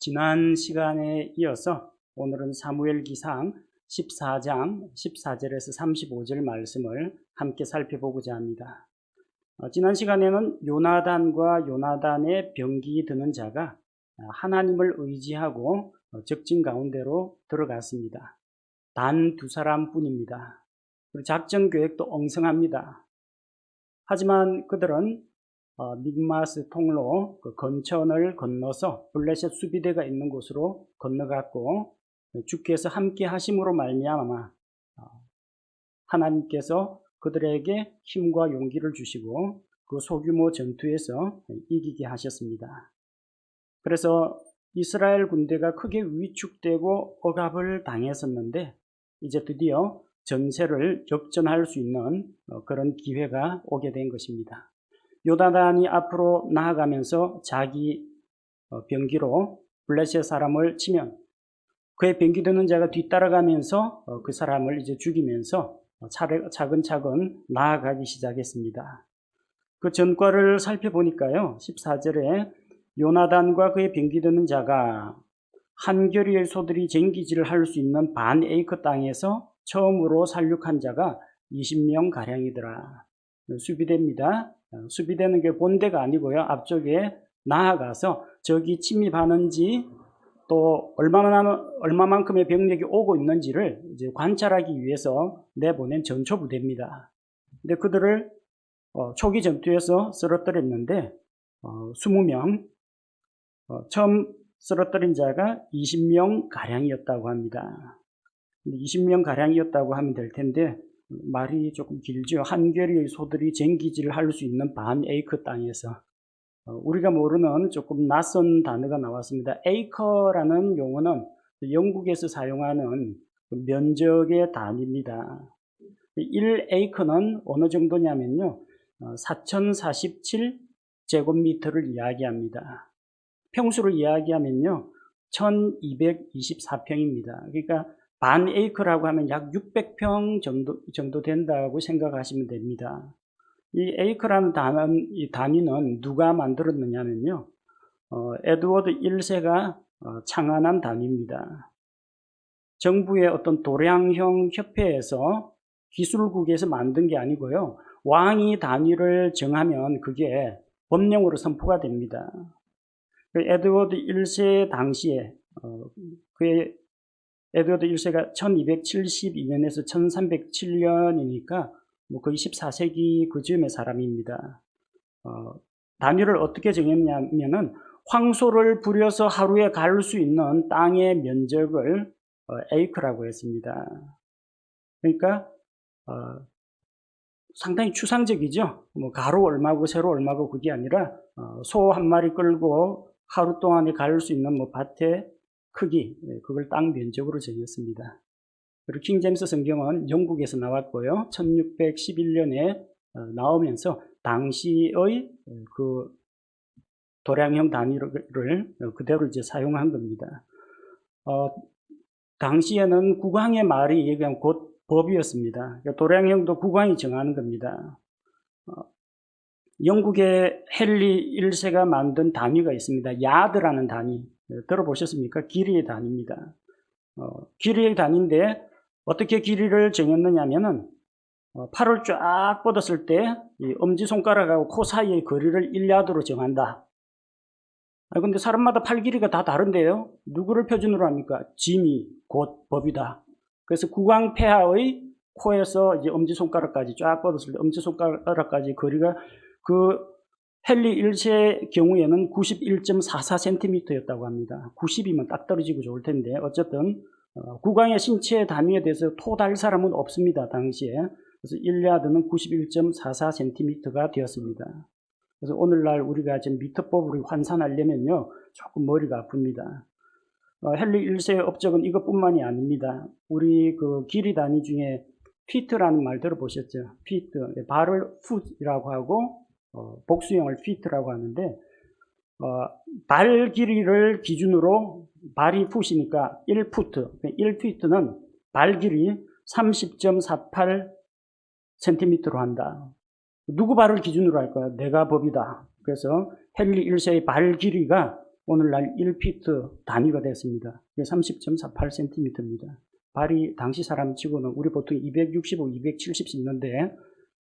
지난 시간에 이어서 오늘은 사무엘기상 14장 14절에서 35절 말씀을 함께 살펴보고자 합니다. 지난 시간에는 요나단과 요나단의 병기 드는 자가 하나님을 의지하고 적진 가운데로 들어갔습니다. 단 두 사람뿐입니다. 작전 계획도 엉성합니다. 하지만 그들은 믹마스 통로 건천을 건너서 블레셋 수비대가 있는 곳으로 건너갔고, 주께서 함께 하심으로 말미암아 하나님께서 그들에게 힘과 용기를 주시고 그 소규모 전투에서 이기게 하셨습니다. 그래서 이스라엘 군대가 크게 위축되고 억압을 당했었는데, 이제 드디어 전세를 역전할 수 있는 그런 기회가 오게 된 것입니다. 요나단이 앞으로 나아가면서 자기 병기로 블레셋 사람을 치면, 그의 병기 드는 자가 뒤따라가면서 그 사람을 이제 죽이면서 차근차근 나아가기 시작했습니다. 그 전과를 살펴보니까요, 14절에 요나단과 그의 병기 드는 자가 한겨리의 소들이 쟁기질을 할 수 있는 반 에이크 땅에서 처음으로 살육한 자가 20명 가량이더라. 수비대입니다. 수비대는 게 본대가 아니고요, 앞쪽에 나아가서 적이 침입하는지 또 얼마만큼의 병력이 오고 있는지를 이제 관찰하기 위해서 내보낸 전초부대입니다. 근데 그들을 초기 전투에서 쓰러뜨렸는데 20명, 처음 쓰러뜨린 자가 20명 가량이었다고 합니다. 20명 가량이었다고 하면 될 텐데 말이 조금 길죠. 한겨리의 소들이 쟁기질을 할 수 있는 반 에이크 땅에서, 우리가 모르는 조금 낯선 단어가 나왔습니다. 에이커라는 용어는 영국에서 사용하는 면적의 단위입니다. 1에이커는 어느 정도냐면요, 4047제곱미터를 이야기합니다. 평수를 이야기하면요, 1224평입니다. 그러니까 반 에이커라고 하면 약 600평 정도 된다고 생각하시면 됩니다. 이 에이커라는 단위는 누가 만들었느냐면요, 에드워드 1세가 창안한 단위입니다. 정부의 어떤 도량형 협회에서 기술국에서 만든 게 아니고요, 왕이 단위를 정하면 그게 법령으로 선포가 됩니다. 에드워드 1세 당시에 그의 에드워드 1세가 1272년에서 1307년이니까 거의 14세기 그 즈음의 사람입니다. 단위를 어떻게 정했냐면은 황소를 부려서 하루에 갈 수 있는 땅의 면적을 에이크라고 했습니다. 그러니까 상당히 추상적이죠. 가로 얼마고 세로 얼마고 그게 아니라 소 한 마리 끌고 하루 동안에 갈 수 있는 밭의 크기, 그걸 땅 면적으로 정했습니다. 그리고 킹제임스 성경은 영국에서 나왔고요, 1611년에 나오면서 당시의 그 도량형 단위를 그대로 이제 사용한 겁니다. 당시에는 국왕의 말이 그냥 곧 법이었습니다. 도량형도 국왕이 정하는 겁니다. 영국의 헨리 1세가 만든 단위가 있습니다. 야드라는 단위. 들어보셨습니까? 길이의 단위입니다. 길이의 단위인데 어떻게 길이를 정했느냐면은 팔을 쫙 뻗었을 때 이 엄지손가락하고 코 사이의 거리를 1야드로 정한다. 근데 사람마다 팔 길이가 다 다른데요, 누구를 표준으로 합니까? 짐이 곧 법이다. 그래서 국왕 폐하의 코에서 이제 엄지손가락까지 쫙 뻗었을 때 엄지손가락까지 거리가 그 헨리 1세 경우에는 91.44cm였다고 합니다. 90이면 딱 떨어지고 좋을 텐데, 어쨌든 국왕의 신체 단위에 대해서 토달 사람은 없습니다, 당시에. 그래서 1야드는 91.44cm가 되었습니다. 그래서 오늘날 우리가 지금 미터법으로 환산하려면요, 조금 머리가 아픕니다. 헨리 1세의 업적은 이것뿐만이 아닙니다. 우리 그 길이 단위 중에 피트라는 말 들어보셨죠? 피트, 발을 풋이라고 하고 복수형을 피트라고 하는데, 발 길이를 기준으로 발이 풋이니까 1푸트, 1피트는 발 길이 30.48cm로 한다. 누구 발을 기준으로 할까요? 내가 법이다. 그래서 헨리 1세의 발 길이가 오늘날 1피트 단위가 됐습니다. 30.48cm입니다. 발이 당시 사람 치고는 우리 보통 265, 270 있는데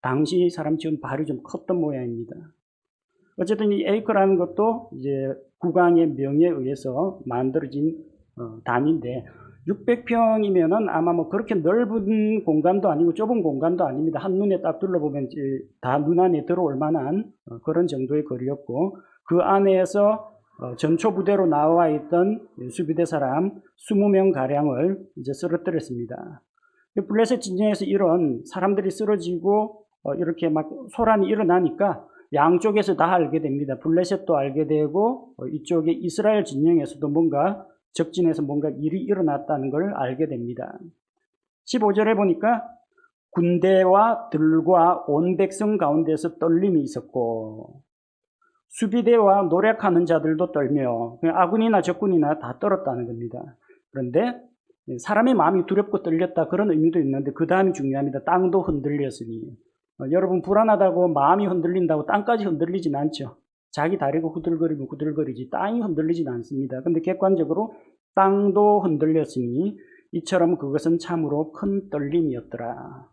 당시 사람 치고는 발이 좀 컸던 모양입니다. 어쨌든 이 에이커라는 것도 이제 국왕의 명에 의해서 만들어진 단위인데 600평이면은 아마 뭐 그렇게 넓은 공간도 아니고 좁은 공간도 아닙니다. 한눈에 딱 둘러보면 다 눈 안에 들어올 만한 그런 정도의 거리였고 그 안에서 전초 부대로 나와 있던 수비대 사람 20명 가량을 이제 쓰러뜨렸습니다. 블레셋 진영에서 이런 사람들이 쓰러지고 이렇게 막 소란이 일어나니까 양쪽에서 다 알게 됩니다. 블레셋도 알게 되고 이쪽에 이스라엘 진영에서도 뭔가 적진에서 뭔가 일이 일어났다는 걸 알게 됩니다. 15절에 보니까 군대와 들과 온 백성 가운데서 떨림이 있었고 수비대와 노력하는 자들도 떨며 아군이나 적군이나 다 떨었다는 겁니다. 그런데 사람의 마음이 두렵고 떨렸다 그런 의미도 있는데 그 다음이 중요합니다. 땅도 흔들렸으니 여러분 불안하다고 마음이 흔들린다고 땅까지 흔들리진 않죠. 자기 다리가 후들거리면 후들거리지 땅이 흔들리진 않습니다. 근데 객관적으로 땅도 흔들렸으니 이처럼 그것은 참으로 큰 떨림이었더라.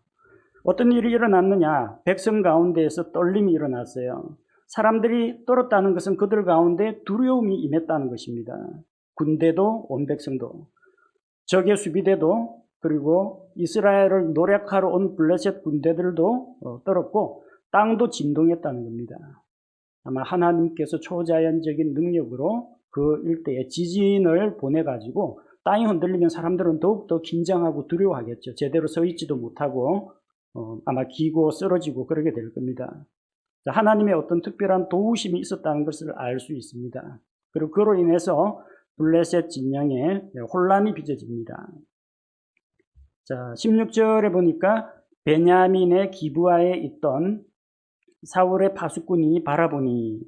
어떤 일이 일어났느냐? 백성 가운데에서 떨림이 일어났어요. 사람들이 떨었다는 것은 그들 가운데 두려움이 임했다는 것입니다. 군대도 온 백성도 적의 수비대도 그리고 이스라엘을 노력하러 온 블레셋 군대들도 떨었고 땅도 진동했다는 겁니다. 아마 하나님께서 초자연적인 능력으로 그 일대에 지진을 보내가지고 땅이 흔들리면 사람들은 더욱더 긴장하고 두려워하겠죠. 제대로 서 있지도 못하고 아마 기고 쓰러지고 그러게 될 겁니다. 하나님의 어떤 특별한 도우심이 있었다는 것을 알 수 있습니다. 그리고 그로 인해서 블레셋 진영에 혼란이 빚어집니다. 자, 16절에 보니까 베냐민의 기브아에 있던 사울의 파수꾼이 바라보니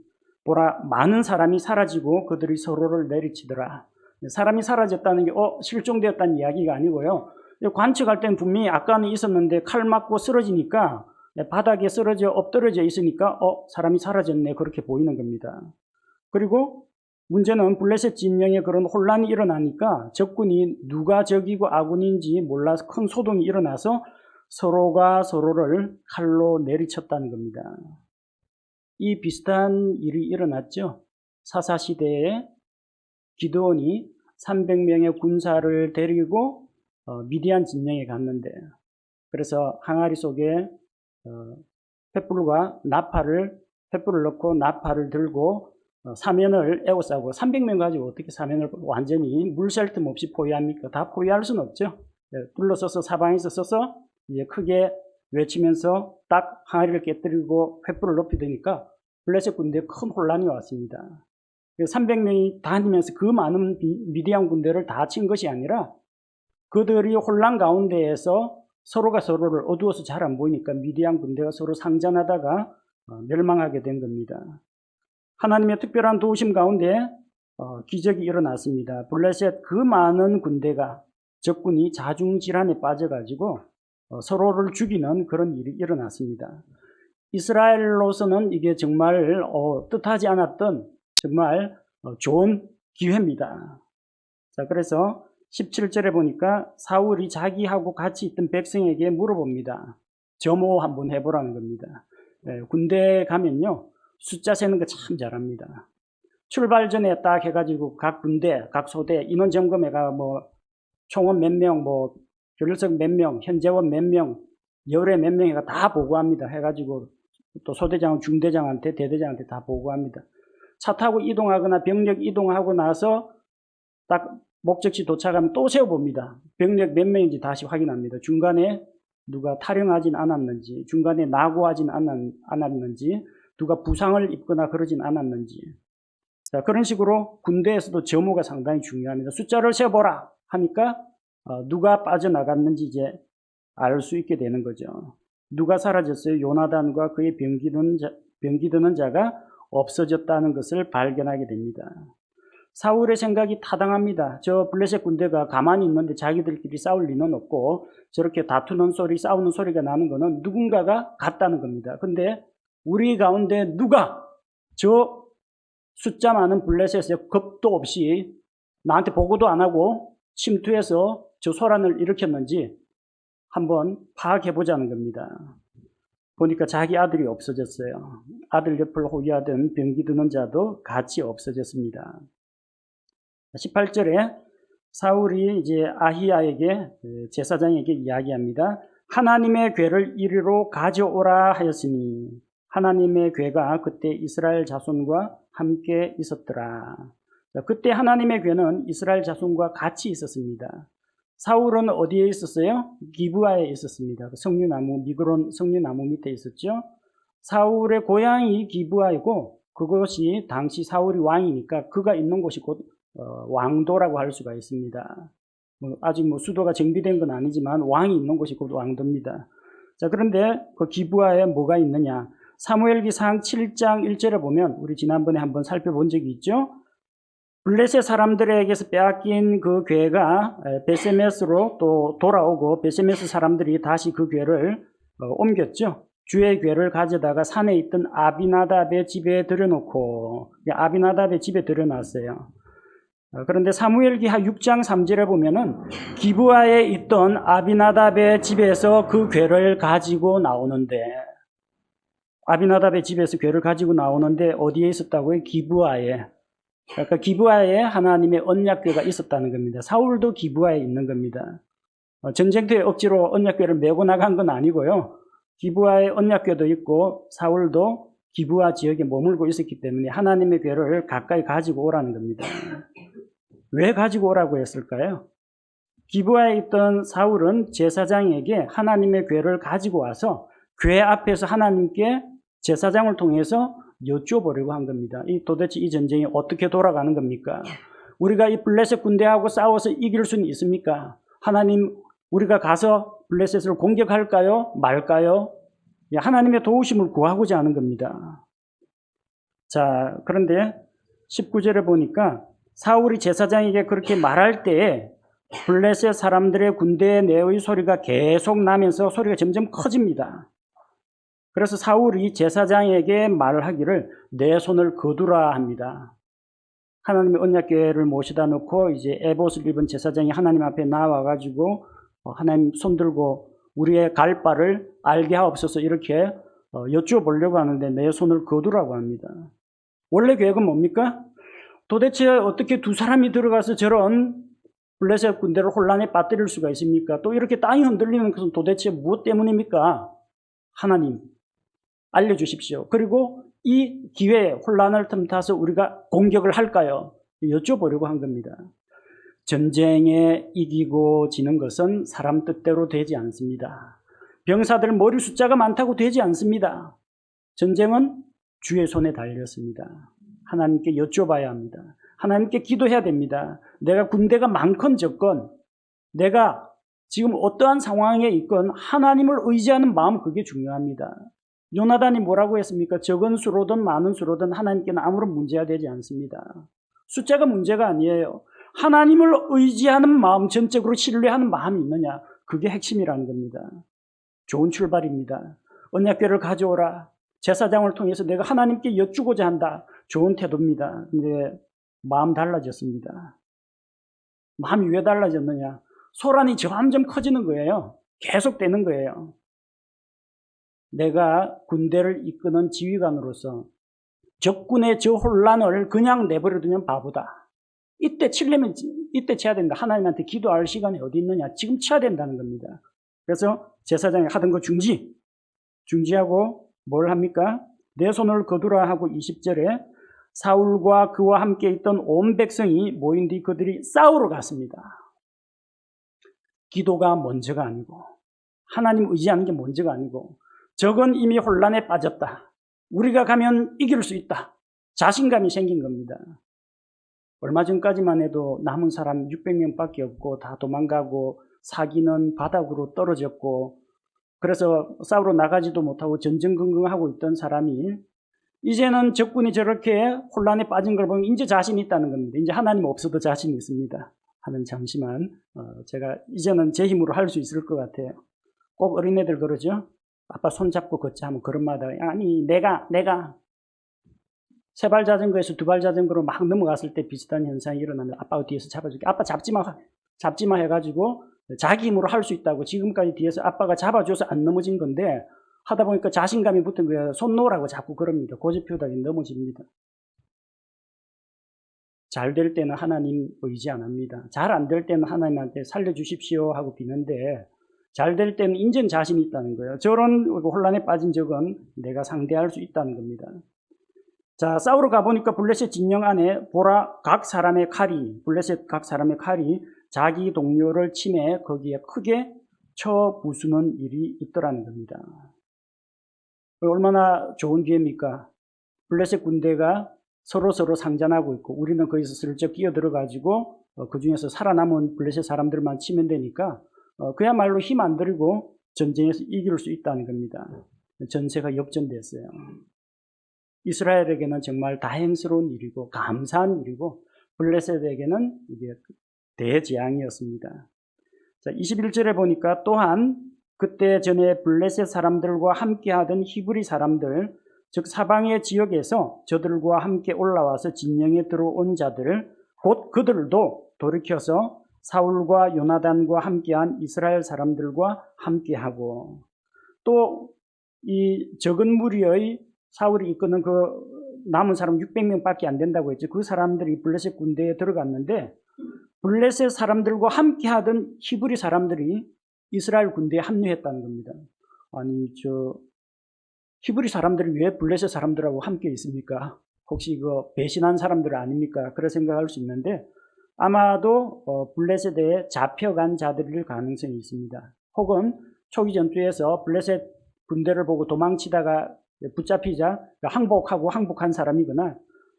보라 많은 사람이 사라지고 그들이 서로를 내리치더라. 사람이 사라졌다는 게 실종되었다는 이야기가 아니고요. 관측할 때는 분명히 아까는 있었는데 칼 맞고 쓰러지니까 바닥에 쓰러져 엎드려져 있으니까 사람이 사라졌네 그렇게 보이는 겁니다. 그리고 문제는 블레셋 진영에 그런 혼란이 일어나니까 적군이 누가 적이고 아군인지 몰라서 큰 소동이 일어나서 서로가 서로를 칼로 내리쳤다는 겁니다. 이 비슷한 일이 일어났죠. 사사시대에 기드온이 300명의 군사를 데리고 미디안 진영에 갔는데 그래서 항아리 속에 횃불을 넣고 나팔을 들고 사면을 에워싸고 300명 가지고 어떻게 사면을 완전히 물 셀 틈 없이 포위합니까? 다 포위할 수는 없죠. 둘러서서 사방에서 서서 이제 크게 외치면서 딱 항아리를 깨뜨리고 횃불을 높이 드니까 블레셋 군대에 큰 혼란이 왔습니다. 300명이 다니면서 그 많은 미디안 군대를 다 친 것이 아니라 그들이 혼란 가운데에서 서로가 서로를 어두워서 잘 안 보이니까 미디안 군대가 서로 상전하다가 멸망하게 된 겁니다. 하나님의 특별한 도우심 가운데 기적이 일어났습니다. 블레셋 그 많은 군대가 적군이 자중질환에 빠져가지고 서로를 죽이는 그런 일이 일어났습니다. 이스라엘로서는 이게 정말 뜻하지 않았던 정말 좋은 기회입니다. 자, 그래서 17절에 보니까 사울이 자기하고 같이 있던 백성에게 물어봅니다. 점호 한번 해보라는 겁니다. 군대에 가면요 숫자 세는 거 참 잘합니다. 출발 전에 딱 해가지고 각 군대, 각 소대 인원 점검해가 뭐 총원 몇 명, 뭐 결석 몇 명, 현재원 몇 명, 열애 몇 명이가 다 보고합니다. 해가지고 또 소대장은 중대장한테 대대장한테 다 보고합니다. 차 타고 이동하거나 병력 이동하고 나서 딱 목적지 도착하면 또 세워봅니다. 병력 몇 명인지 다시 확인합니다. 중간에 누가 탈영하진 않았는지, 중간에 낙오하진 않았는지, 누가 부상을 입거나 그러진 않았는지. 자, 그런 식으로 군대에서도 점호가 상당히 중요합니다. 숫자를 세어보라 하니까 누가 빠져나갔는지 이제 알 수 있게 되는 거죠. 누가 사라졌어요? 요나단과 그의 병기드는 자가 없어졌다는 것을 발견하게 됩니다. 사울의 생각이 타당합니다. 저 블레셋 군대가 가만히 있는데 자기들끼리 싸울 리는 없고 저렇게 다투는 소리, 싸우는 소리가 나는 것은 누군가가 갔다는 겁니다. 근데 우리 가운데 누가 저 숫자 많은 블레셋에 겁도 없이 나한테 보고도 안 하고 침투해서 저 소란을 일으켰는지 한번 파악해보자는 겁니다. 보니까 자기 아들이 없어졌어요. 아들 옆을 호위하던 병기 드는 자도 같이 없어졌습니다. 18절에 사울이 이제 아히야에게, 제사장에게 이야기합니다. 하나님의 궤를 이리로 가져오라 하였으니 하나님의 궤가 그때 이스라엘 자손과 함께 있었더라. 그때 하나님의 궤는 이스라엘 자손과 같이 있었습니다. 사울은 어디에 있었어요? 기브아에 있었습니다. 성류나무, 미그론 성류나무 밑에 있었죠. 사울의 고향이 기브아이고 그것이 당시 사울이 왕이니까 그가 있는 곳이 곧 왕도라고 할 수가 있습니다. 아직 수도가 정비된 건 아니지만 왕이 있는 곳이 곧 왕도입니다. 자, 그런데 그 기브아에 뭐가 있느냐? 사무엘기상 7장 1절에 보면 우리 지난번에 한번 살펴본 적이 있죠. 블레셋 사람들에게서 빼앗긴 그 궤가 베세메스로 또 돌아오고 베세메스 사람들이 다시 그 궤를 옮겼죠. 주의 궤를 가져다가 산에 있던 아비나답의 집에 들여놓고 아비나답의 집에 들여놨어요. 그런데 사무엘기하 6장 3절에 보면은 기브아에 있던 아비나답의 집에서 그 궤를 가지고 나오는데 아비나답의 집에서 궤를 가지고 나오는데 어디에 있었다고요? 기브아에. 그러니까 기브아에 하나님의 언약궤가 있었다는 겁니다. 사울도 기브아에 있는 겁니다. 전쟁터에 억지로 언약궤를 메고 나간 건 아니고요. 기브아에 언약궤도 있고 사울도 기브아 지역에 머물고 있었기 때문에 하나님의 궤를 가까이 가지고 오라는 겁니다. 왜 가지고 오라고 했을까요? 기브아에 있던 사울은 제사장에게 하나님의 궤를 가지고 와서 궤 앞에서 하나님께 제사장을 통해서 여쭤보려고 한 겁니다. 도대체 이 전쟁이 어떻게 돌아가는 겁니까? 우리가 이 블레셋 군대하고 싸워서 이길 수는 있습니까? 하나님, 우리가 가서 블레셋을 공격할까요? 말까요? 하나님의 도우심을 구하고자 하는 겁니다. 자, 그런데 19절에 보니까 사울이 제사장에게 그렇게 말할 때에 블레셋 사람들의 군대 내의 소리가 계속 나면서 소리가 점점 커집니다. 그래서 사울이 제사장에게 말하기를 내 손을 거두라 합니다. 하나님의 언약궤를 모셔다 놓고 이제 에봇을 입은 제사장이 하나님 앞에 나와가지고 하나님 손들고 우리의 갈 바를 알게 하옵소서 이렇게 여쭈어보려고 하는데 내 손을 거두라고 합니다. 원래 계획은 뭡니까? 도대체 어떻게 두 사람이 들어가서 저런 블레셋 군대를 혼란에 빠뜨릴 수가 있습니까? 또 이렇게 땅이 흔들리는 것은 도대체 무엇 때문입니까? 하나님 알려주십시오. 그리고 이 기회에 혼란을 틈타서 우리가 공격을 할까요? 여쭤보려고 한 겁니다. 전쟁에 이기고 지는 것은 사람 뜻대로 되지 않습니다. 병사들 머리 숫자가 많다고 되지 않습니다. 전쟁은 주의 손에 달렸습니다. 하나님께 여쭤봐야 합니다. 하나님께 기도해야 됩니다. 내가 군대가 많건 적건 내가 지금 어떠한 상황에 있건 하나님을 의지하는 마음 그게 중요합니다. 요나단이 뭐라고 했습니까? 적은 수로든 많은 수로든 하나님께는 아무런 문제가 되지 않습니다. 숫자가 문제가 아니에요. 하나님을 의지하는 마음, 전적으로 신뢰하는 마음이 있느냐? 그게 핵심이라는 겁니다. 좋은 출발입니다. 언약궤를 가져오라. 제사장을 통해서 내가 하나님께 여쭈고자 한다. 좋은 태도입니다. 근데 마음 달라졌습니다. 마음이 왜 달라졌느냐? 소란이 점점 커지는 거예요. 계속되는 거예요. 내가 군대를 이끄는 지휘관으로서 적군의 저 혼란을 그냥 내버려두면 바보다. 이때 치려면 이때 쳐야 된다. 하나님한테 기도할 시간이 어디 있느냐. 지금 쳐야 된다는 겁니다. 그래서 제사장이 하던 거 중지하고 뭘 합니까? 내 손을 거두라 하고 20절에 사울과 그와 함께 있던 온 백성이 모인 뒤 그들이 싸우러 갔습니다. 기도가 먼저가 아니고 하나님 의지하는 게 먼저가 아니고 적은 이미 혼란에 빠졌다. 우리가 가면 이길 수 있다. 자신감이 생긴 겁니다. 얼마 전까지만 해도 남은 사람 600명밖에 없고 다 도망가고 사기는 바닥으로 떨어졌고 그래서 싸우러 나가지도 못하고 전전긍긍하고 있던 사람이 이제는 적군이 저렇게 혼란에 빠진 걸 보면 이제 자신이 있다는 겁니다. 이제 하나님 없어도 자신이 있습니다. 하면 잠시만 제가 이제는 제 힘으로 할 수 있을 것 같아요. 꼭 어린애들 그러죠. 아빠 손잡고 걷자 하면 그런 말다. 아니 내가 세발 자전거에서 두발 자전거로 막 넘어갔을 때 비슷한 현상이 일어나면 아빠가 뒤에서 잡아줄게. 아빠 잡지마 해가지고 자기 힘으로 할 수 있다고 지금까지 뒤에서 아빠가 잡아줘서 안 넘어진 건데 하다 보니까 자신감이 붙은 거예요. 손 놓으라고 자꾸 그럽니다. 고집 피우다가 넘어집니다. 잘 될 때는 하나님 의지 안 합니다. 잘 안 될 때는 하나님한테 살려주십시오 하고 비는데 잘 될 때는 인정 자신이 있다는 거예요. 저런 혼란에 빠진 적은 내가 상대할 수 있다는 겁니다. 자, 싸우러 가보니까 블레셋 진영 안에 보라 각 사람의 칼이 자기 동료를 치매 거기에 크게 쳐 부수는 일이 있더라는 겁니다. 얼마나 좋은 기회입니까? 블레셋 군대가 서로 상전하고 있고 우리는 거기서 슬쩍 끼어들어가지고 그 중에서 살아남은 블레셋 사람들만 치면 되니까 그야말로 힘 안 들이고 전쟁에서 이길 수 있다는 겁니다. 전세가 역전됐어요. 이스라엘에게는 정말 다행스러운 일이고 감사한 일이고 블레셋에게는 이게 대재앙이었습니다. 자, 21절에 보니까 또한 그때 전에 블레셋 사람들과 함께하던 히브리 사람들 즉 사방의 지역에서 저들과 함께 올라와서 진영에 들어온 자들 곧 그들도 돌이켜서 사울과 요나단과 함께한 이스라엘 사람들과 함께하고 또 이 적은 무리의 사울이 이끄는 그 남은 사람 600명밖에 안 된다고 했죠. 그 사람들이 블레셋 군대에 들어갔는데 블레셋 사람들과 함께하던 히브리 사람들이 이스라엘 군대에 합류했다는 겁니다. 아니 히브리 사람들이 왜 블레셋 사람들하고 함께 있습니까? 혹시 이거 배신한 사람들 아닙니까? 그런 생각할 수 있는데 아마도 블레셋에 잡혀간 자들일 가능성이 있습니다. 혹은 초기 전투에서 블레셋 군대를 보고 도망치다가 붙잡히자 항복한 사람이거나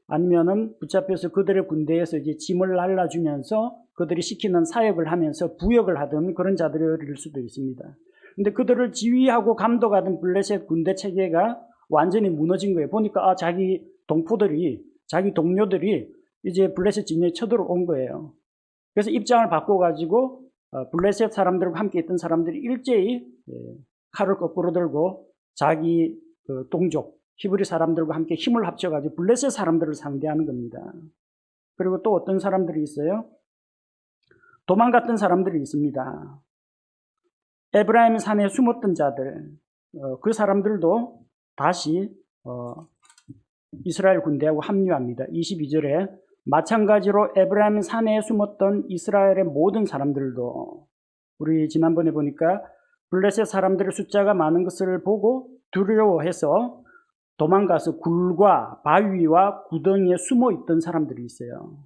아니면은 붙잡혀서 그들의 군대에서 이제 짐을 날라주면서 그들이 시키는 사역을 하면서 부역을 하던 그런 자들일 수도 있습니다. 근데 그들을 지휘하고 감독하던 블레셋 군대 체계가 완전히 무너진 거예요. 보니까 자기 동료들이 이제 블레셋 진영에 쳐들어온 거예요. 그래서 입장을 바꿔가지고 블레셋 사람들과 함께 있던 사람들이 일제히 칼을 거꾸로 들고 자기 동족 히브리 사람들과 함께 힘을 합쳐가지고 블레셋 사람들을 상대하는 겁니다. 그리고 또 어떤 사람들이 있어요? 도망갔던 사람들이 있습니다. 에브라임 산에 숨었던 자들, 그 사람들도 다시 이스라엘 군대하고 합류합니다. 22절에 마찬가지로 에브라임 산에 숨었던 이스라엘의 모든 사람들도 우리 지난번에 보니까 블레셋 사람들의 숫자가 많은 것을 보고 두려워해서 도망가서 굴과 바위와 구덩이에 숨어 있던 사람들이 있어요.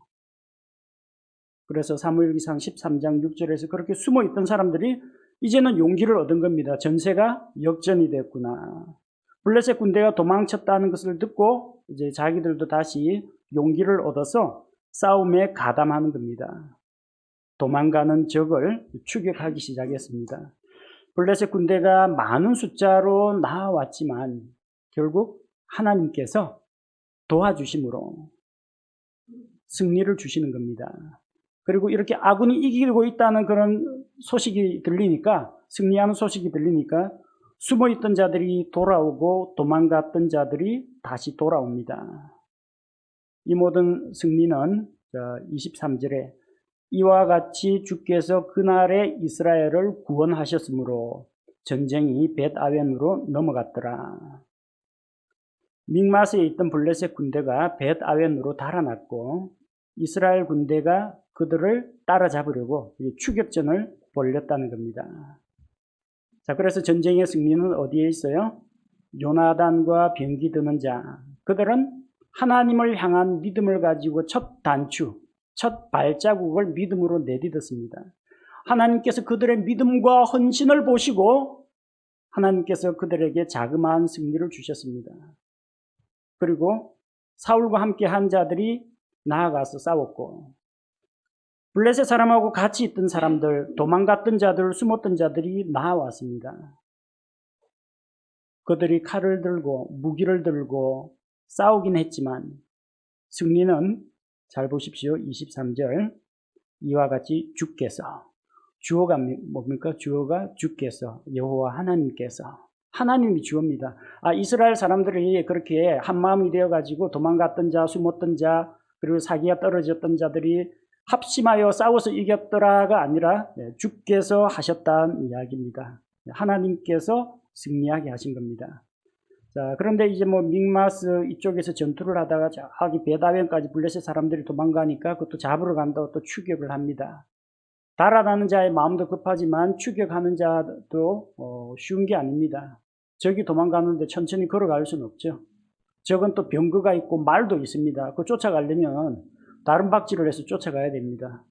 그래서 사무엘기상 13장 6절에서 그렇게 숨어 있던 사람들이 이제는 용기를 얻은 겁니다. 전세가 역전이 됐구나. 블레셋 군대가 도망쳤다는 것을 듣고 이제 자기들도 다시 용기를 얻어서 싸움에 가담하는 겁니다. 도망가는 적을 추격하기 시작했습니다. 블레셋 군대가 많은 숫자로 나왔지만 결국 하나님께서 도와주심으로 승리를 주시는 겁니다. 그리고 이렇게 아군이 이기고 있다는 그런 소식이 들리니까 승리하는 소식이 들리니까 숨어있던 자들이 돌아오고 도망갔던 자들이 다시 돌아옵니다. 이 모든 승리는 23절에 이와 같이 주께서 그날에 이스라엘을 구원하셨으므로 전쟁이 벳아웬으로 넘어갔더라. 믹마스에 있던 블레셋 군대가 벳아웬으로 달아났고 이스라엘 군대가 그들을 따라잡으려고 추격전을 벌였다는 겁니다. 자, 그래서 전쟁의 승리는 어디에 있어요? 요나단과 병기 드는 자. 그들은 하나님을 향한 믿음을 가지고 첫 발자국을 믿음으로 내딛었습니다. 하나님께서 그들의 믿음과 헌신을 보시고 하나님께서 그들에게 자그마한 승리를 주셨습니다. 그리고 사울과 함께 한 자들이 나아가서 싸웠고 블레셋 사람하고 같이 있던 사람들, 도망갔던 자들, 숨었던 자들이 나아왔습니다. 그들이 칼을 들고 무기를 들고 싸우긴 했지만 승리는 잘 보십시오. 23절 이와 같이 주께서 주어가 뭡니까? 주어가 주께서 여호와 하나님께서 하나님이 주옵니다. 이스라엘 사람들이 그렇게 한마음이 되어가지고 도망갔던 자, 숨었던 자, 그리고 사기가 떨어졌던 자들이 합심하여 싸워서 이겼더라가 아니라 주께서 하셨다는 이야기입니다. 하나님께서 승리하게 하신 겁니다. 자, 그런데 이제 믹마스 이쪽에서 전투를 하다가 저기 베다웬까지 블레셋 사람들이 도망가니까 그것도 잡으러 간다고 또 추격을 합니다. 달아나는 자의 마음도 급하지만 추격하는 자도 쉬운 게 아닙니다. 적이 도망가는데 천천히 걸어갈 수는 없죠. 적은 또 병거가 있고 말도 있습니다. 그 쫓아가려면 다른 박질을 해서 쫓아가야 됩니다.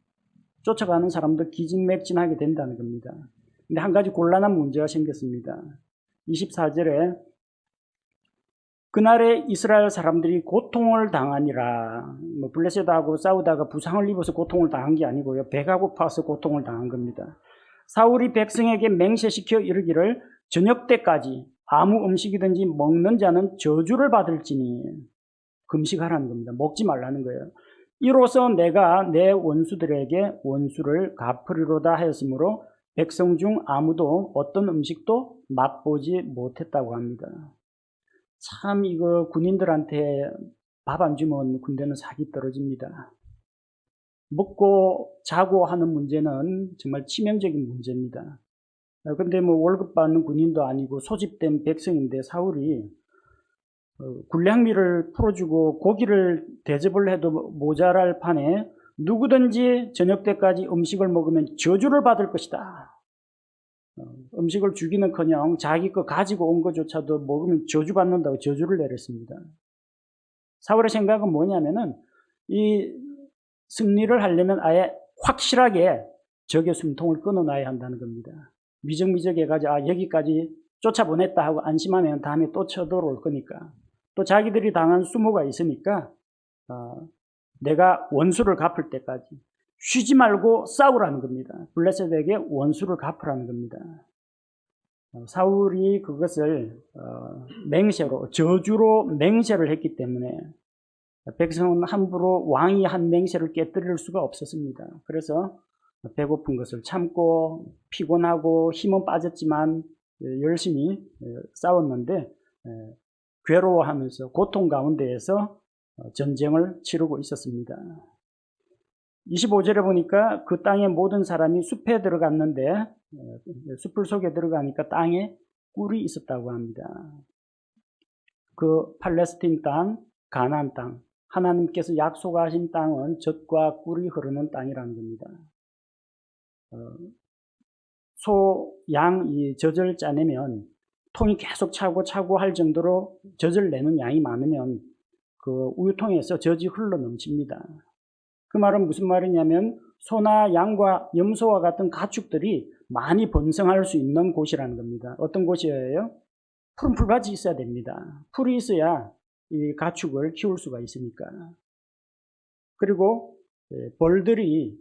쫓아가는 사람도 기진맥진하게 된다는 겁니다. 근데 한 가지 곤란한 문제가 생겼습니다. 24절에 그날에 이스라엘 사람들이 고통을 당하니라. 블레셋하고 싸우다가 부상을 입어서 고통을 당한 게 아니고요. 배가 고파서 고통을 당한 겁니다. 사울이 백성에게 맹세시켜 이르기를 저녁 때까지 아무 음식이든지 먹는 자는 저주를 받을지니 금식하라는 겁니다. 먹지 말라는 거예요. 이로써 내가 내 원수들에게 원수를 갚으리로다 하였으므로 백성 중 아무도 어떤 음식도 맛보지 못했다고 합니다. 참 이거 군인들한테 밥 안 주면 군대는 사기 떨어집니다. 먹고 자고 하는 문제는 정말 치명적인 문제입니다. 근데 월급 받는 군인도 아니고 소집된 백성인데 사울이 군량미를 풀어주고 고기를 대접을 해도 모자랄 판에 누구든지 저녁 때까지 음식을 먹으면 저주를 받을 것이다. 음식을 주기는커녕 자기 거 가지고 온 것조차도 먹으면 저주받는다고 저주를 내렸습니다. 사울의 생각은 뭐냐면은 이 승리를 하려면 아예 확실하게 적의 숨통을 끊어놔야 한다는 겁니다. 미적미적해가지고 여기까지 쫓아보냈다 하고 안심하면 다음에 또 쳐들어올 거니까, 또 자기들이 당한 수모가 있으니까 내가 원수를 갚을 때까지 쉬지 말고 싸우라는 겁니다. 블레셋에게 원수를 갚으라는 겁니다. 사울이 그것을 맹세로, 저주로 맹세를 했기 때문에 백성은 함부로 왕이 한 맹세를 깨뜨릴 수가 없었습니다. 그래서 배고픈 것을 참고 피곤하고 힘은 빠졌지만 열심히 싸웠는데 괴로워하면서 고통 가운데에서 전쟁을 치르고 있었습니다. 25절에 보니까 그 땅의 모든 사람이 숲에 들어갔는데 숲을 속에 들어가니까 땅에 꿀이 있었다고 합니다. 그 팔레스틴 땅, 가나안 땅, 하나님께서 약속하신 땅은 젖과 꿀이 흐르는 땅이라는 겁니다. 소, 양 이 젖을 짜내면 통이 계속 차고 할 정도로 젖을 내는 양이 많으면 그 우유통에서 젖이 흘러 넘칩니다. 그 말은 무슨 말이냐면 소나 양과 염소와 같은 가축들이 많이 번성할 수 있는 곳이라는 겁니다. 어떤 곳이에요? 푸른 풀밭이 있어야 됩니다. 풀이 있어야 이 가축을 키울 수가 있으니까. 그리고 벌들이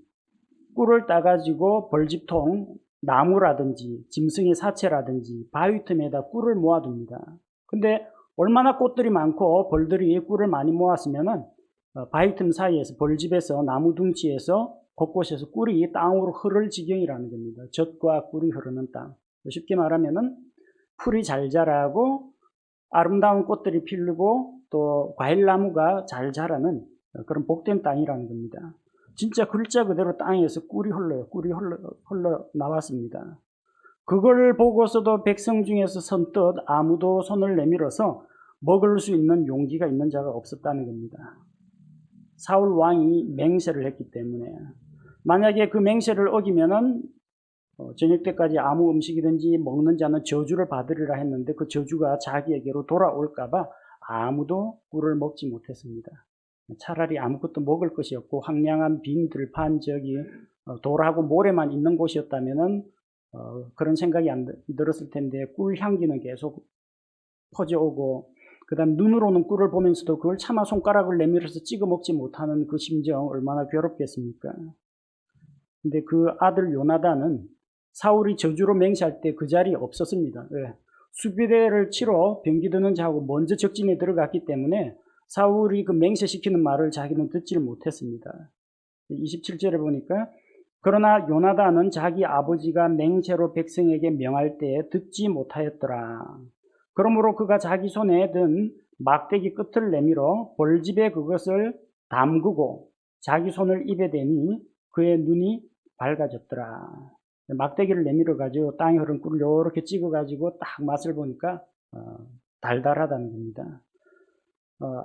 꿀을 따가지고 벌집통, 나무라든지 짐승의 사체라든지 바위 틈에다 꿀을 모아둡니다. 근데 얼마나 꽃들이 많고 벌들이 꿀을 많이 모았으면은 바위 틈 사이에서 벌집에서 나무 둥치에서 곳곳에서 꿀이 땅으로 흐를 지경이라는 겁니다. 젖과 꿀이 흐르는 땅. 쉽게 말하면은 풀이 잘 자라고 아름다운 꽃들이 피르고 또 과일나무가 잘 자라는 그런 복된 땅이라는 겁니다. 진짜 글자 그대로 땅에서 꿀이 흘러 나왔습니다. 그걸 보고서도 백성 중에서 선뜻 아무도 손을 내밀어서 먹을 수 있는 용기가 있는 자가 없었다는 겁니다. 사울 왕이 맹세를 했기 때문에, 만약에 그 맹세를 어기면은 저녁 때까지 아무 음식이든지 먹는 자는 저주를 받으리라 했는데 그 저주가 자기에게로 돌아올까봐 아무도 꿀을 먹지 못했습니다. 차라리 아무것도 먹을 것이 없고 황량한 빈 들판 저기 돌하고 모래만 있는 곳이었다면은 그런 생각이 안 들었을 텐데 꿀 향기는 계속 퍼져오고, 그 다음 눈으로는 꿀을 보면서도 그걸 차마 손가락을 내밀어서 찍어 먹지 못하는 그 심정 얼마나 괴롭겠습니까? 근데 그 아들 요나단은 사울이 저주로 맹세할 때 그 자리에 없었습니다. 왜? 수비대를 치러 병기 드는 자하고 먼저 적진에 들어갔기 때문에 사울이 그 맹세시키는 말을 자기는 듣지를 못했습니다. 27절에 보니까 그러나 요나단은 자기 아버지가 맹세로 백성에게 명할 때에 듣지 못하였더라. 그러므로 그가 자기 손에 든 막대기 끝을 내밀어 벌집에 그것을 담그고 자기 손을 입에 대니 그의 눈이 밝아졌더라. 막대기를 내밀어 가지고 땅에 흐른 꿀을 이렇게 찍어 가지고 딱 맛을 보니까 달달하다는 겁니다.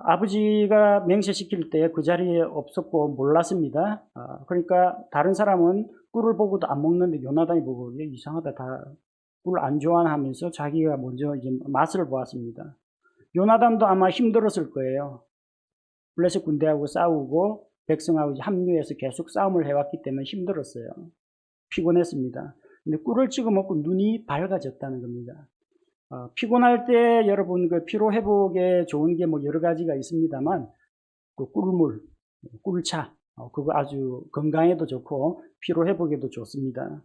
아버지가 맹세시킬 때 그 자리에 없었고 몰랐습니다. 그러니까 다른 사람은 꿀을 보고도 안 먹는데 요나단이 보고 이상하다, 다 꿀 안 좋아하면서 자기가 먼저 이제 맛을 보았습니다. 요나단도 아마 힘들었을 거예요. 블레셋 군대하고 싸우고 백성하고 합류해서 계속 싸움을 해왔기 때문에 힘들었어요. 피곤했습니다. 근데 꿀을 찍어 먹고 눈이 밝아졌다는 겁니다. 피곤할 때 여러분 그 피로 회복에 좋은 게 뭐 여러 가지가 있습니다만 그 꿀물, 꿀차 그거 아주 건강에도 좋고 피로 회복에도 좋습니다.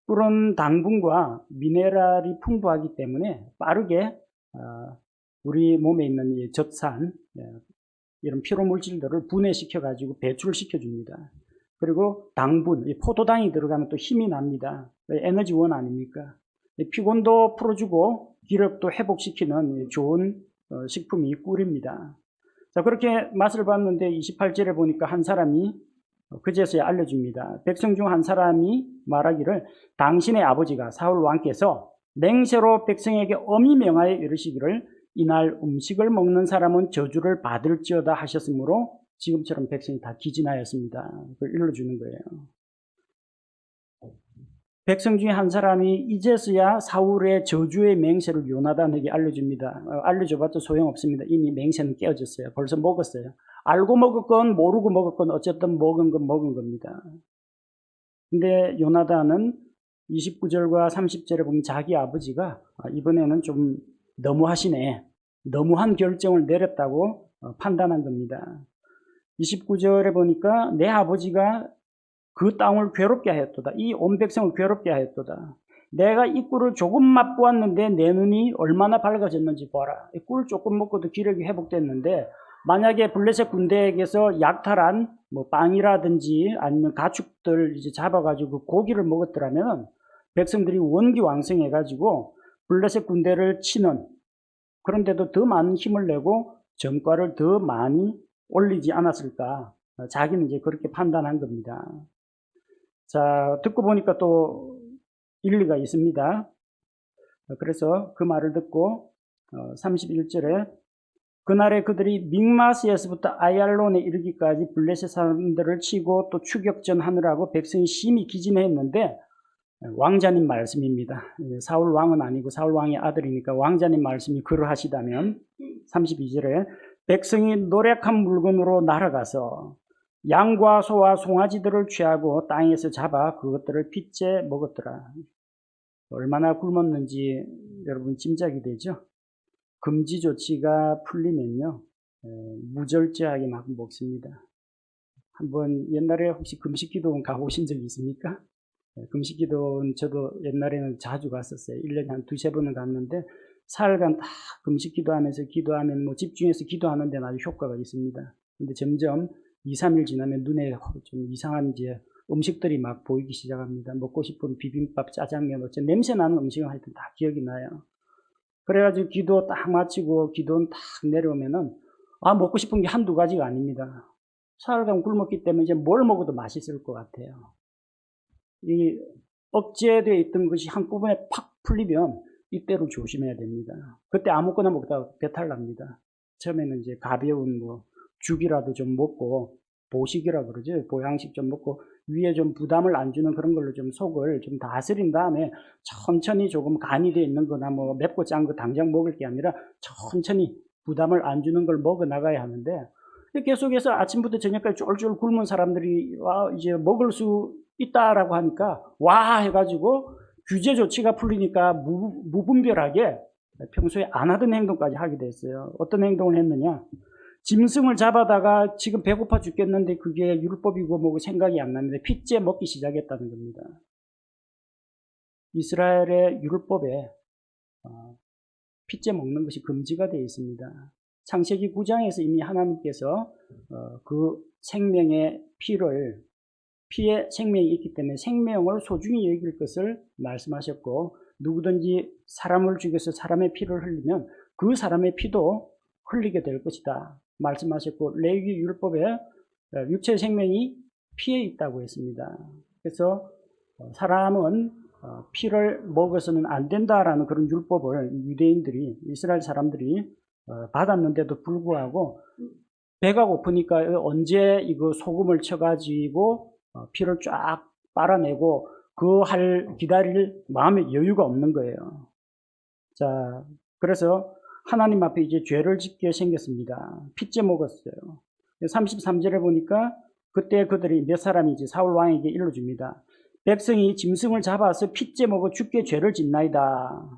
꿀은 당분과 미네랄이 풍부하기 때문에 빠르게 우리 몸에 있는 이 젖산 이런 피로 물질들을 분해시켜 가지고 배출시켜 줍니다. 그리고 당분, 포도당이 들어가면 또 힘이 납니다. 에너지원 아닙니까? 피곤도 풀어주고 기력도 회복시키는 좋은 식품이 꿀입니다. 자, 그렇게 맛을 봤는데 28절에 보니까 한 사람이 그제서야 알려줍니다. 백성 중 한 사람이 말하기를 당신의 아버지가 사울 왕께서 맹세로 백성에게 엄히 명하여 이르시기를 이날 음식을 먹는 사람은 저주를 받을지어다 하셨으므로 지금처럼 백성이 다 기진하였습니다. 그걸 일러주는 거예요. 백성 중에 한 사람이 이제서야 사울의 저주의 맹세를 요나단에게 알려줍니다. 알려줘봤자 소용없습니다. 이미 맹세는 깨어졌어요. 벌써 먹었어요. 알고 먹었건 모르고 먹었건 어쨌든 먹은 건 먹은 겁니다. 근데 요나단은 29절과 30절에 보면 자기 아버지가 이번에는 좀 너무하시네, 너무한 결정을 내렸다고 판단한 겁니다. 29절에 보니까 내 아버지가 그 땅을 괴롭게 하였도다. 이 온 백성을 괴롭게 하였도다. 내가 이 꿀을 조금 맛보았는데 내 눈이 얼마나 밝아졌는지 봐라. 이 꿀 조금 먹고도 기력이 회복됐는데 만약에 블레셋 군대에게서 약탈한 뭐 빵이라든지 아니면 가축들 이제 잡아가지고 고기를 먹었더라면 백성들이 원기왕성해가지고 블레셋 군대를 치는, 그런데도 더 많은 힘을 내고 전과를 더 많이 올리지 않았을까. 자기는 이제 그렇게 판단한 겁니다. 자, 듣고 보니까 또 일리가 있습니다. 그래서 그 말을 듣고 31절에 그날에 그들이 믹마스에서부터 아얄론에 이르기까지 블레셋 사람들을 치고 또 추격전하느라고 백성이 심히 기진했는데 왕자님 말씀입니다. 사울 왕은 아니고 사울 왕의 아들이니까 왕자님 말씀이 그러하시다면 32절에 백성이 노력한 물건으로 날아가서 양과 소와 송아지들을 취하고 땅에서 잡아 그것들을 핏째 먹었더라. 얼마나 굶었는지 여러분 짐작이 되죠? 금지 조치가 풀리면요, 무절제하게 막 먹습니다. 한번 옛날에 혹시 금식기도원 가보신 적 있습니까? 금식기도원 저도 옛날에는 자주 갔었어요. 1년에 한 두세 번은 갔는데 사흘간 다 금식기도하면서 기도하면 뭐 집중해서 기도하는 데는 아주 효과가 있습니다. 근데 점점 2, 3일 지나면 눈에 좀 이상한 이제 음식들이 막 보이기 시작합니다. 먹고 싶은 비빔밥, 짜장면, 어째 냄새 나는 음식은 하여튼 다 기억이 나요. 그래가지고 기도 딱 마치고 기도는 딱 내려오면은 먹고 싶은 게 한두 가지가 아닙니다. 사흘간 굶었기 때문에 이제 뭘 먹어도 맛있을 것 같아요. 이 억제되어 있던 것이 한꺼번에 팍 풀리면 이때로 조심해야 됩니다. 그때 아무거나 먹다가 배탈 납니다. 처음에는 이제 가벼운 뭐 죽이라도 좀 먹고, 보식이라 그러죠. 보양식 좀 먹고 위에 좀 부담을 안 주는 그런 걸로 좀 속을 좀 다스린 다음에 천천히 조금 간이 되어 있는 거나 뭐 맵고 짠 거 당장 먹을 게 아니라 천천히 부담을 안 주는 걸 먹어 나가야 하는데, 계속해서 아침부터 저녁까지 쫄쫄 굶은 사람들이 이제 먹을 수 있다라고 하니까 와 해가지고 규제 조치가 풀리니까 무분별하게 평소에 안 하던 행동까지 하게 됐어요. 어떤 행동을 했느냐? 짐승을 잡아다가 지금 배고파 죽겠는데 그게 율법이고 뭐고 생각이 안 나는데 핏째 먹기 시작했다는 겁니다. 이스라엘의 율법에 핏째 먹는 것이 금지가 되어 있습니다. 창세기 9장에서 이미 하나님께서 그 생명의 피를 피에 생명이 있기 때문에 생명을 소중히 여길 것을 말씀하셨고, 누구든지 사람을 죽여서 사람의 피를 흘리면 그 사람의 피도 흘리게 될 것이다 말씀하셨고, 레위기 율법에 육체의 생명이 피에 있다고 했습니다. 그래서 사람은 피를 먹어서는 안 된다라는 그런 율법을 유대인들이, 이스라엘 사람들이 받았는데도 불구하고 배가 고프니까 언제 이거 소금을 쳐가지고 피를 쫙 빨아내고 기다릴 마음의 여유가 없는 거예요. 자, 그래서 하나님 앞에 이제 죄를 짓게 생겼습니다. 피째 먹었어요. 33절에 보니까 그때 그들이 몇 사람인지 사울 왕에게 일러줍니다. 백성이 짐승을 잡아서 피째 먹어 죽게 죄를 짓나이다.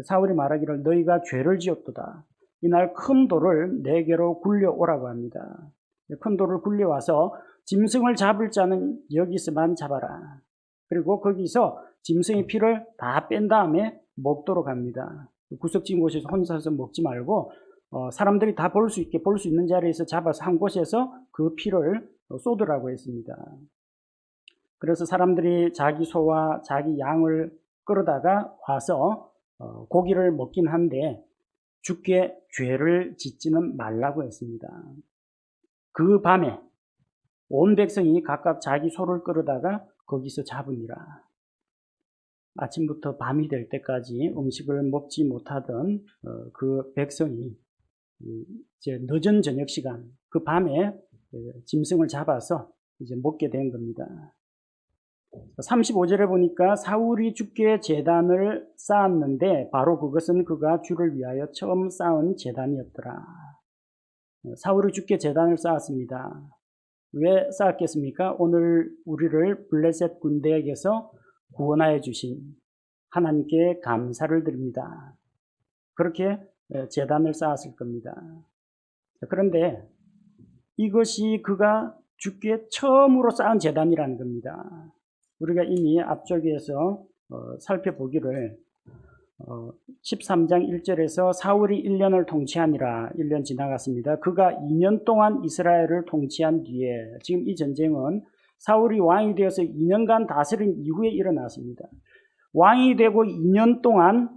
사울이 말하기를 너희가 죄를 지었도다. 이날 큰 돌을 내게로 굴려오라고 합니다. 큰 돌을 굴려와서 짐승을 잡을 자는 여기서만 잡아라. 그리고 거기서 짐승의 피를 다 뺀 다음에 먹도록 합니다. 구석진 곳에서 혼자서 먹지 말고 사람들이 다 볼 수 있게, 볼 수 있는 자리에서 잡아서 한 곳에서 그 피를 쏟으라고 했습니다. 그래서 사람들이 자기 소와 자기 양을 끌어다가 와서 고기를 먹긴 한데 주께 죄를 짓지는 말라고 했습니다. 그 밤에 온 백성이 각각 자기 소를 끌어다가 거기서 잡으니라. 아침부터 밤이 될 때까지 음식을 먹지 못하던 그 백성이 이제 늦은 저녁 시간, 그 밤에 짐승을 잡아서 이제 먹게 된 겁니다. 35절에 보니까 사울이 주께 제단을 쌓았는데 바로 그것은 그가 주를 위하여 처음 쌓은 제단이었더라. 사울이 주께 제단을 쌓았습니다. 왜 쌓았겠습니까? 오늘 우리를 블레셋 군대에게서 구원하여 주신 하나님께 감사를 드립니다. 그렇게 제단을 쌓았을 겁니다. 그런데 이것이 그가 주께 처음으로 쌓은 제단이라는 겁니다. 우리가 이미 앞쪽에서 살펴보기를 13장 1절에서 사울이 1년을 통치하니라. 1년 지나갔습니다. 그가 2년 동안 이스라엘을 통치한 뒤에, 지금 이 전쟁은 사울이 왕이 되어서 2년간 다스린 이후에 일어났습니다. 왕이 되고 2년 동안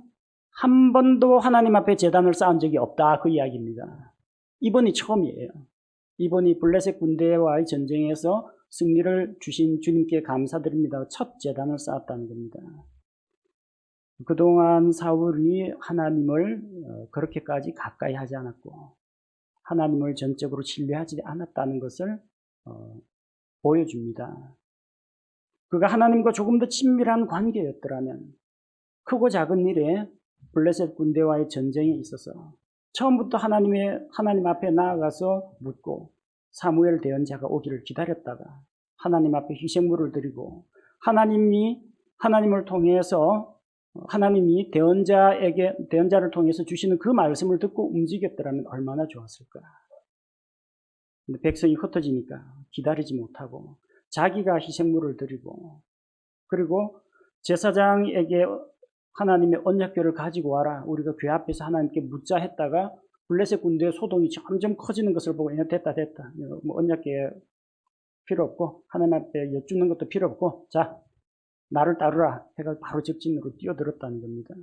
한 번도 하나님 앞에 제단을 쌓은 적이 없다, 그 이야기입니다. 이번이 처음이에요. 이번이 블레셋 군대와의 전쟁에서 승리를 주신 주님께 감사드립니다. 첫 제단을 쌓았다는 겁니다. 그동안 사울이 하나님을 그렇게까지 가까이 하지 않았고 하나님을 전적으로 신뢰하지 않았다는 것을 보여줍니다. 그가 하나님과 조금 더 친밀한 관계였더라면 크고 작은 일에 블레셋 군대와의 전쟁에 있어서 처음부터 하나님 앞에 나아가서 묻고 사무엘 대언자가 오기를 기다렸다가 하나님 앞에 희생물을 드리고 하나님을 통해서 하나님이 대언자를 통해서 주시는 그 말씀을 듣고 움직였더라면 얼마나 좋았을까. 근데 백성이 흩어지니까 기다리지 못하고 자기가 희생물을 드리고, 그리고 제사장에게 하나님의 언약궤를 가지고 와라, 우리가 궤 앞에서 하나님께 묻자 했다가 블레셋 군대의 소동이 점점 커지는 것을 보고 됐다 뭐 언약궤 필요 없고 하나님 앞에 여쭙는 것도 필요 없고 자 나를 따르라 해가 바로 적진으로 뛰어들었다는 겁니다.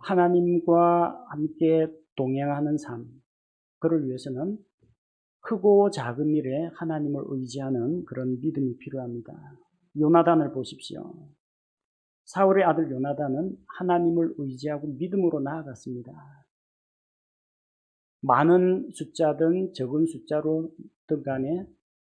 하나님과 함께 동행하는 삶, 그를 위해서는 크고 작은 일에 하나님을 의지하는 그런 믿음이 필요합니다. 요나단을 보십시오. 사울의 아들 요나단은 하나님을 의지하고 믿음으로 나아갔습니다. 많은 숫자든 적은 숫자로든 간에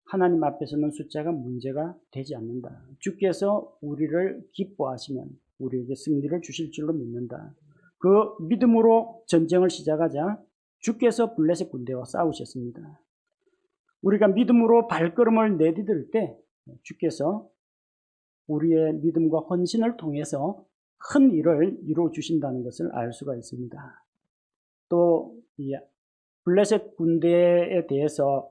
하나님 앞에서는 숫자가 문제가 되지 않는다. 주께서 우리를 기뻐하시면 우리에게 승리를 주실 줄로 믿는다. 그 믿음으로 전쟁을 시작하자 주께서 블레셋 군대와 싸우셨습니다. 우리가 믿음으로 발걸음을 내디딜 때 주께서 우리의 믿음과 헌신을 통해서 큰 일을 이루어 주신다는 것을 알 수가 있습니다. 또 이 블레셋 군대에 대해서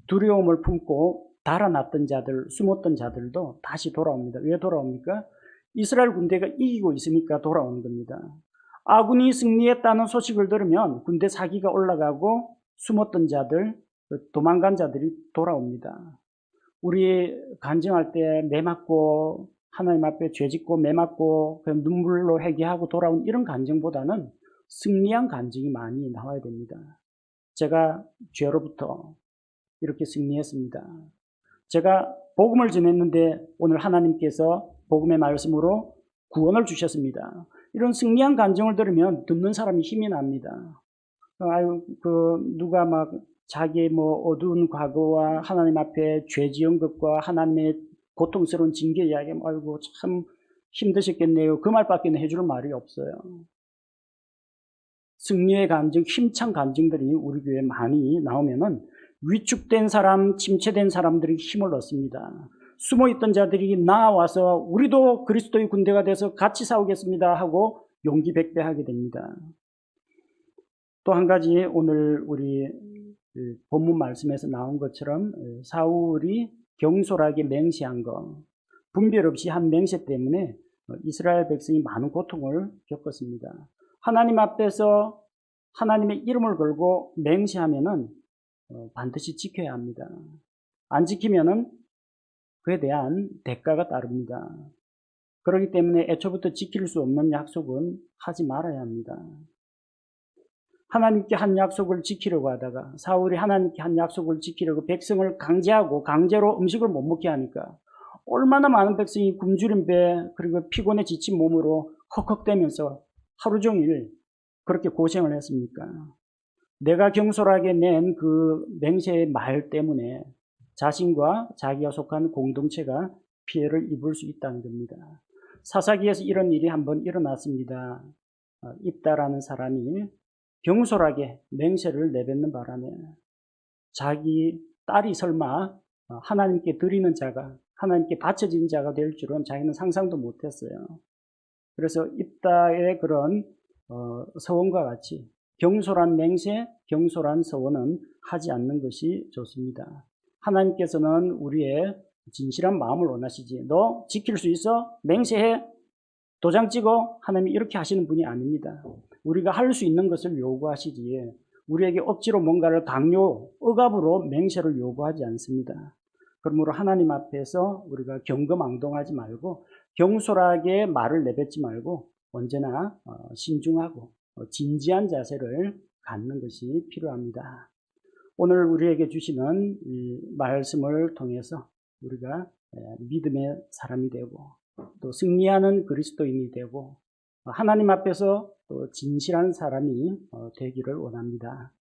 두려움을 품고 달아났던 자들, 숨었던 자들도 다시 돌아옵니다. 왜 돌아옵니까? 이스라엘 군대가 이기고 있으니까 돌아오는 겁니다. 아군이 승리했다는 소식을 들으면 군대 사기가 올라가고 숨었던 자들, 도망간 자들이 돌아옵니다. 우리 간증할 때 매 맞고 하나님 앞에 죄 짓고 매 맞고 눈물로 회개하고 돌아온 이런 간증보다는 승리한 간증이 많이 나와야 됩니다. 제가 죄로부터 이렇게 승리했습니다. 제가 복음을 전했는데 오늘 하나님께서 복음의 말씀으로 구원을 주셨습니다. 이런 승리한 간증을 들으면 듣는 사람이 힘이 납니다. 누가 막 자기의 어두운 과거와 하나님 앞에 죄 지은 것과 하나님의 고통스러운 징계 이야기하면 아이고 참 힘드셨겠네요. 그 말밖에 해줄 말이 없어요. 승리의 간증, 힘찬 간증들이 우리 교회에 많이 나오면은 위축된 사람, 침체된 사람들이 힘을 얻습니다. 숨어있던 자들이 나와서 우리도 그리스도의 군대가 돼서 같이 싸우겠습니다 하고 용기 백배하게 됩니다. 또 한 가지 오늘 우리 본문 말씀에서 나온 것처럼 사울이 경솔하게 맹세한 것, 분별 없이 한 맹세 때문에 이스라엘 백성이 많은 고통을 겪었습니다. 하나님 앞에서 하나님의 이름을 걸고 맹세하면은 반드시 지켜야 합니다. 안 지키면은 그에 대한 대가가 따릅니다. 그렇기 때문에 애초부터 지킬 수 없는 약속은 하지 말아야 합니다. 하나님께 한 약속을 지키려고 하다가 사울이 하나님께 한 약속을 지키려고 백성을 강제하고 강제로 음식을 못 먹게 하니까 얼마나 많은 백성이 굶주린 배 그리고 피곤에 지친 몸으로 헉헉대면서 하루 종일 그렇게 고생을 했습니까? 내가 경솔하게 낸 그 맹세의 말 때문에 자신과 자기가 속한 공동체가 피해를 입을 수 있다는 겁니다. 사사기에서 이런 일이 한번 일어났습니다. 입다라는 사람이 경솔하게 맹세를 내뱉는 바람에 자기 딸이 설마 하나님께 드리는 자가, 하나님께 바쳐진 자가 될 줄은 자기는 상상도 못했어요. 그래서 입다의 그런 서원과 같이 경솔한 맹세, 경솔한 서원은 하지 않는 것이 좋습니다. 하나님께서는 우리의 진실한 마음을 원하시지. 너 지킬 수 있어? 맹세해? 도장 찍어? 하나님이 이렇게 하시는 분이 아닙니다. 우리가 할 수 있는 것을 요구하시지 우리에게 억지로 뭔가를 강요, 억압으로 맹세를 요구하지 않습니다. 그러므로 하나님 앞에서 우리가 경거망동하지 말고 경솔하게 말을 내뱉지 말고 언제나 신중하고 진지한 자세를 갖는 것이 필요합니다. 오늘 우리에게 주시는 이 말씀을 통해서 우리가 믿음의 사람이 되고 또 승리하는 그리스도인이 되고 하나님 앞에서 또 진실한 사람이 되기를 원합니다.